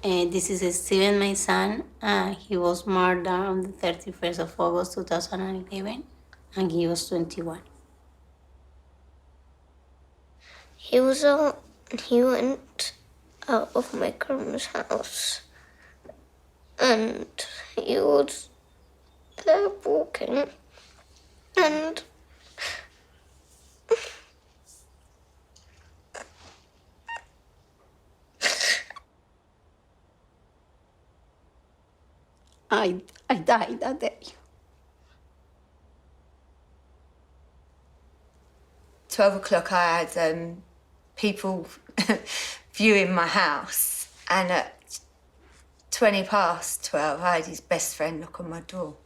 This is Steven, my son. He was murdered on the 31st of August 2011, and he was 21. He went out of my grandma's house, and he was there walking, and I died that day. 12 o'clock, I had people viewing my house, and at 20 past 12, I had his best friend knock on my door.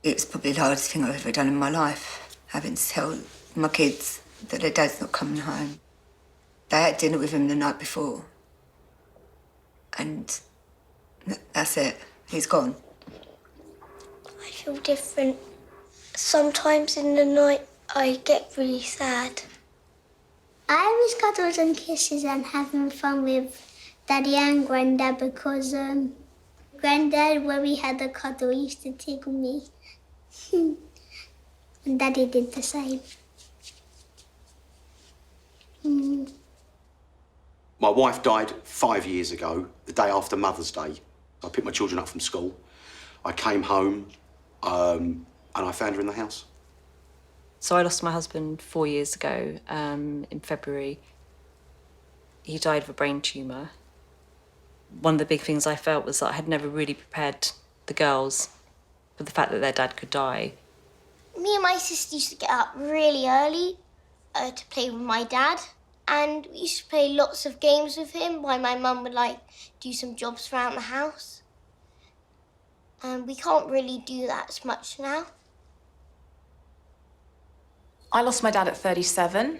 It was probably the hardest thing I've ever done in my life, having to tell my kids that their dad's not coming home. They had dinner with him the night before, and that's it. He's gone. I feel different. Sometimes in the night, I get really sad. I was cuddles and kisses and having fun with Daddy and Granddad because Granddad, when we had a cuddle, used to tickle me. And Daddy did the same. My wife died 5 years ago, the day after Mother's Day. I picked my children up from school. I came home and I found her in the house. So I lost my husband 4 years ago in February. He died of a brain tumour. One of the big things I felt was that I had never really prepared the girls for the fact that their dad could die. Me and my sister used to get up really early to play with my dad. And we used to play lots of games with him while my mum would, do some jobs around the house. And we can't really do that as much now. I lost my dad at 37.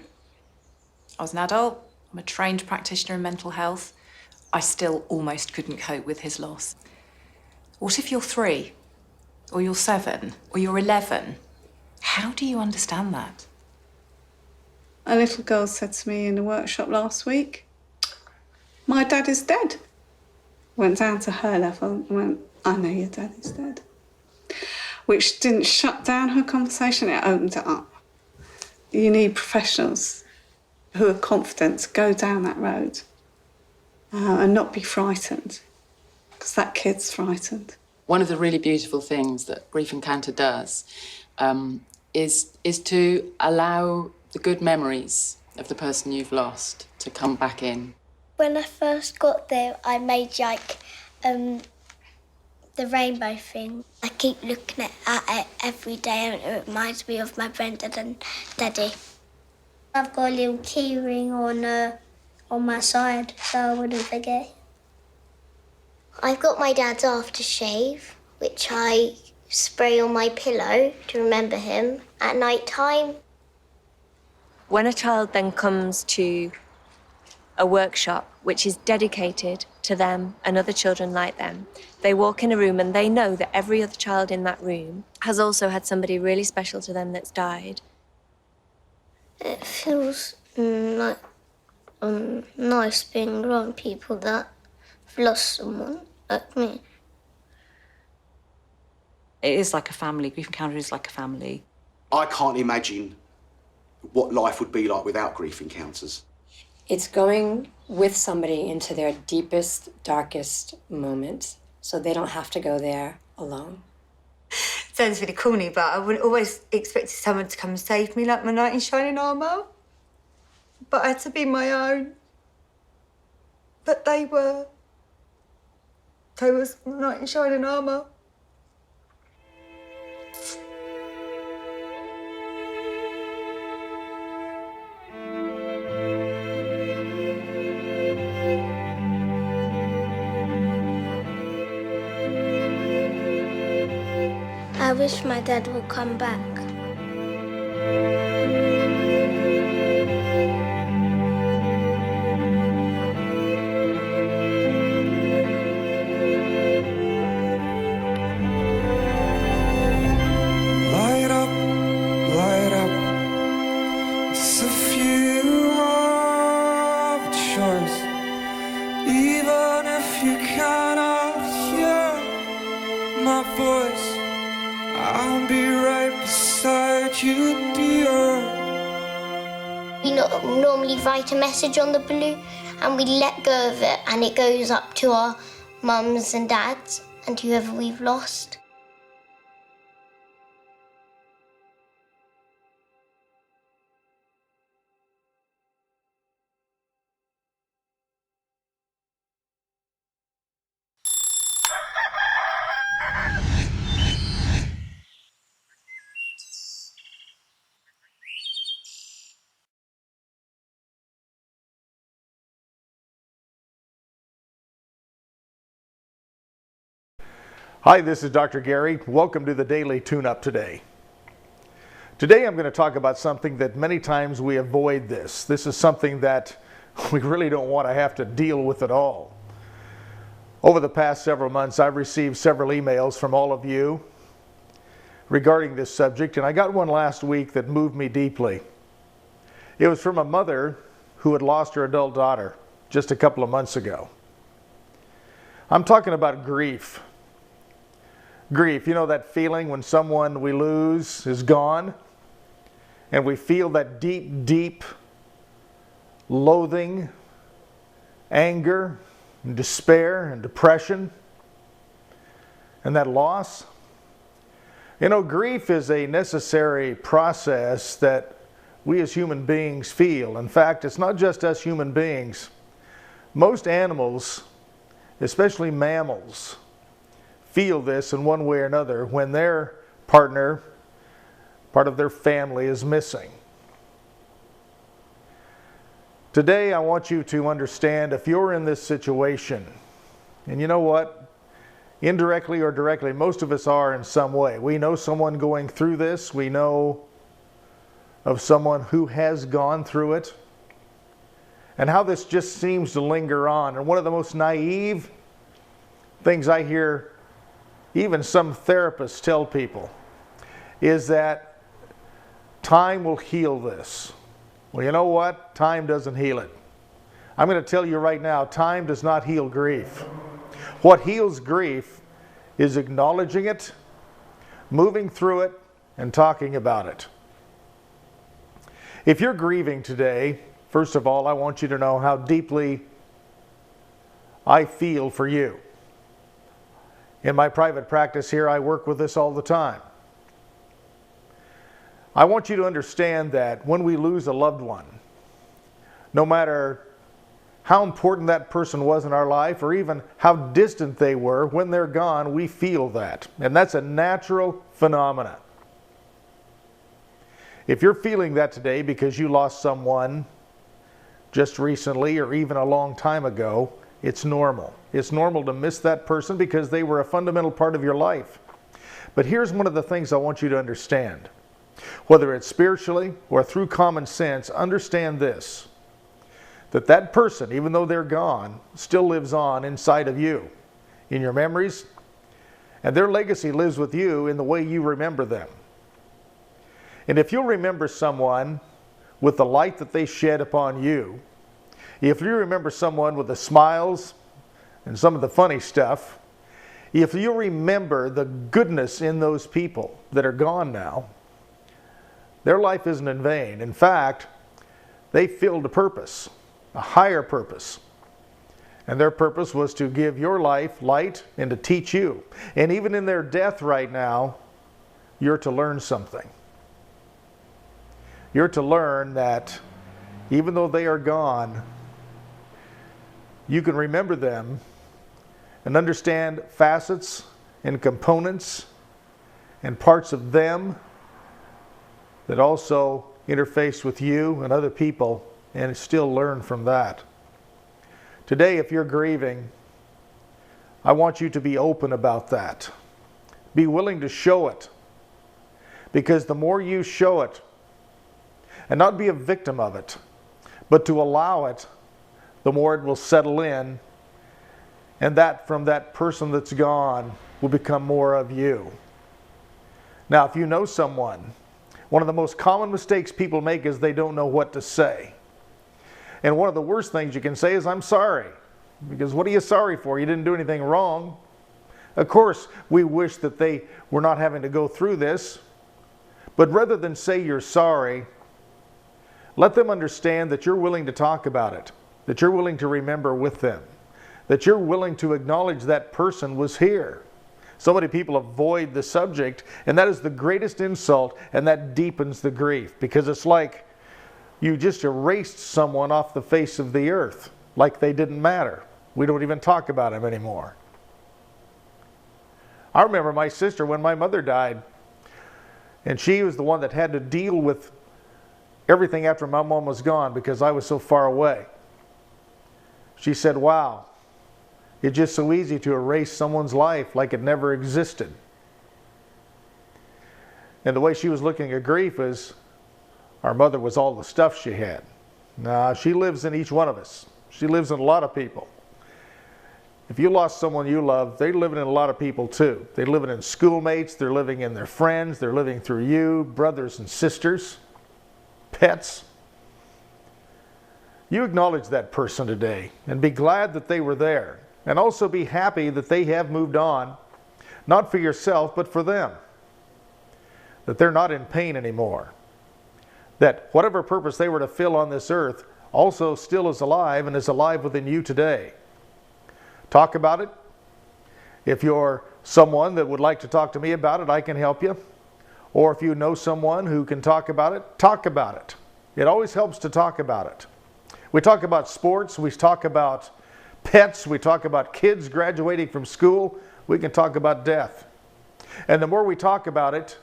I was an adult. I'm a trained practitioner in mental health. I still almost couldn't cope with his loss. What if you're 3, or you're 7, or you're 11? How do you understand that? A little girl said to me in the workshop last week, "My dad is dead." Went down to her level and went, "I know your dad is dead." Which didn't shut down her conversation, it opened it up. You need professionals who are confident to go down that road and not be frightened, because that kid's frightened. One of the really beautiful things that Grief Encounter does is to allow the good memories of the person you've lost to come back in. When I first got there, I made, the rainbow thing. I keep looking at it every day and it reminds me of my granddad and daddy. I've got a little key ring on my side so I wouldn't forget. I've got my dad's aftershave, which I spray on my pillow to remember him at night time. When a child then comes to a workshop which is dedicated to them and other children like them, they walk in a room and they know that every other child in that room has also had somebody really special to them that's died. It feels nice being around people that have lost someone like me. It is like a family. Grief Encounter is like a family. I can't imagine what life would be like without Grief Encounters. It's going with somebody into their deepest, darkest moments, so they don't have to go there alone. Sounds really corny, but I wouldn't always expect someone to come and save me like my knight in shining armour. But I had to be my own. But they were. They was my knight in shining armour. I wish my dad would come back. Light up voice. I'll be right beside you, dear. We normally write a message on the balloon and we let go of it and it goes up to our mums and dads and whoever we've lost. Hi, this is Dr. Gary. Welcome to the Daily Tune-Up today. Today I'm going to talk about something that many times we avoid this. This is something that we really don't want to have to deal with at all. Over the past several months, I've received several emails from all of you regarding this subject, and I got one last week that moved me deeply. It was from a mother who had lost her adult daughter just a couple of months ago. I'm talking about grief. Grief, you know that feeling when someone we lose is gone, and we feel that deep, deep loathing, anger, and despair and depression, and that loss. You know, grief is a necessary process that we as human beings feel. In fact, it's not just us human beings. Most animals, especially mammals, feel this in one way or another when their partner, part of their family, is missing. Today I want you to understand, if you're in this situation, and you know what, indirectly or directly, most of us are in some way. We know someone going through this. We know of someone who has gone through it, and how this just seems to linger on. And one of the most naive things I hear even some therapists tell people is that time will heal this. Well, you know what? Time doesn't heal it. I'm going to tell you right now, time does not heal grief. What heals grief is acknowledging it, moving through it, and talking about it. If you're grieving today, first of all, I want you to know how deeply I feel for you. In my private practice here, I work with this all the time. I want you to understand that when we lose a loved one, no matter how important that person was in our life or even how distant they were, when they're gone, we feel that. And that's a natural phenomenon. If you're feeling that today because you lost someone just recently or even a long time ago, it's normal. It's normal to miss that person because they were a fundamental part of your life. But here's one of the things I want you to understand. Whether it's spiritually or through common sense, understand this: that that person, even though they're gone, still lives on inside of you, in your memories, and their legacy lives with you in the way you remember them. And if you'll remember someone with the light that they shed upon you, if you remember someone with the smiles and some of the funny stuff, if you remember the goodness in those people that are gone now, their life isn't in vain. In fact, they filled a purpose, a higher purpose. And their purpose was to give your life light and to teach you. And even in their death right now, you're to learn something. You're to learn that even though they are gone, you can remember them and understand facets and components and parts of them that also interface with you and other people, and still learn from that. Today, if you're grieving, I want you to be open about that. Be willing to show it, because the more you show it, and not be a victim of it, but to allow it, the more it will settle in, and that from that person that's gone will become more of you. Now, if you know someone, one of the most common mistakes people make is they don't know what to say. And one of the worst things you can say is, "I'm sorry." Because what are you sorry for? You didn't do anything wrong. Of course, we wish that they were not having to go through this, but rather than say you're sorry, let them understand that you're willing to talk about it, that you're willing to remember with them, that you're willing to acknowledge that person was here. So many people avoid the subject, and that is the greatest insult, and that deepens the grief, because it's like you just erased someone off the face of the earth, like they didn't matter. We don't even talk about them anymore. I remember my sister when my mother died, and she was the one that had to deal with everything after my mom was gone because I was so far away. She said, wow, it's just so easy to erase someone's life like it never existed. And the way she was looking at grief is our mother was all the stuff she had. Now, she lives in each one of us. She lives in a lot of people. If you lost someone you love, they're living in a lot of people too. They're living in schoolmates, they're living in their friends, they're living through you, brothers and sisters, pets. You acknowledge that person today and be glad that they were there. And also be happy that they have moved on, not for yourself, but for them. That they're not in pain anymore. That whatever purpose they were to fill on this earth also still is alive and is alive within you today. Talk about it. If you're someone that would like to talk to me about it, I can help you. Or if you know someone who can talk about it, talk about it. It always helps to talk about it. We talk about sports, we talk about pets, we talk about kids graduating from school, we can talk about death. And the more we talk about it,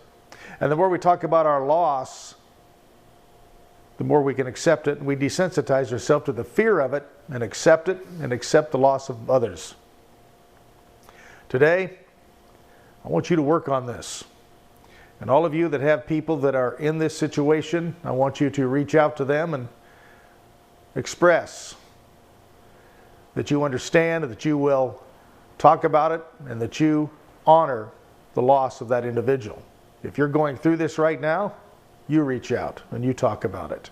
and the more we talk about our loss, the more we can accept it, and we desensitize ourselves to the fear of it and accept it and accept the loss of others. Today, I want you to work on this. And all of you that have people that are in this situation, I want you to reach out to them and express that you understand, that you will talk about it, and that you honor the loss of that individual. If you're going through this right now, you reach out and you talk about it.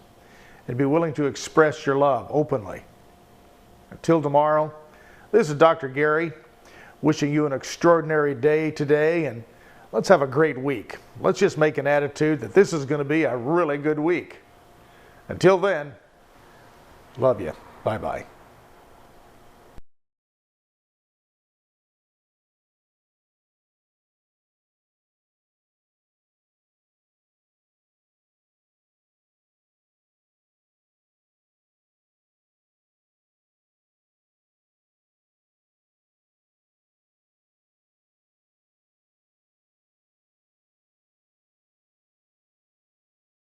And be willing to express your love openly. Until tomorrow, this is Dr. Gary, wishing you an extraordinary day today, and let's have a great week. Let's just make an attitude that this is going to be a really good week. Until then, love you. Bye-bye.